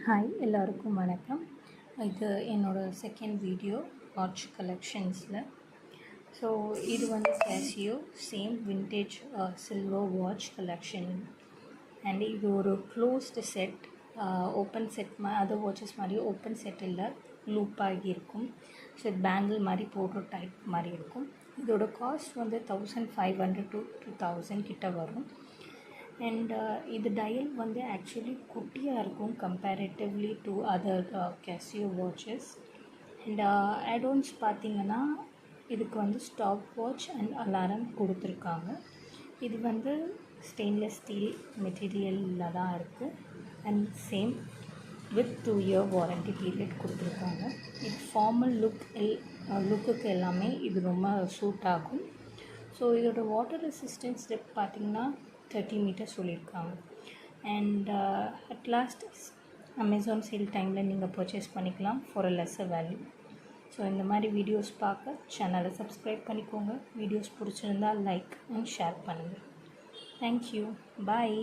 Hi எல்லோருக்கும் வணக்கம். இது என்னோடய செகண்ட் வீடியோ வாட்ச் கலெக்ஷன்ஸில். ஸோ இது வந்து Casio same vintage silver watch collection. And இது ஒரு closed set, open set other watches மாதிரி ஓப்பன் செட் இல்லை, லூப் ஆகி இருக்கும். ஸோ பேங்கிள் மாதிரி போடுற டைப் மாதிரி இருக்கும். இதோட காஸ்ட் வந்து 1500 to 2000 கிட்ட வரும். அண்ட் இது டயல் வந்து ஆக்சுவலி குட்டியாக இருக்கும் comparatively to other Casio watches. And add-ons பார்த்திங்கன்னா இதுக்கு வந்து ஸ்டாப் வாட்ச் அண்ட் அலாரம் கொடுத்துருக்காங்க. இது வந்து ஸ்டெயின்லெஸ் ஸ்டீல் மெட்டீரியலில் தான் இருக்குது. And same with 2 year warranty period கொடுத்துருக்காங்க. இது ஃபார்மல் லுக்குக்கு எல்லாமே இது ரொம்ப சூட் ஆகும். ஸோ இதோட வாட்டர் ரெசிஸ்டன்ஸ் ஸ்டெப் பார்த்திங்கன்னா 30 meters சொல்லியிருக்காங்க. And at last Amazon sale டைமில் நீங்கள் பர்ச்சேஸ் பண்ணிக்கலாம் for a lesser value. So இந்த மாதிரி வீடியோஸ் பார்க்க சேனலை சப்ஸ்கிரைப் பண்ணிக்கோங்க. வீடியோஸ் பிடிச்சிருந்தால் லைக் அண்ட் ஷேர் பண்ணுங்கள். தேங்க்யூ. பாய்.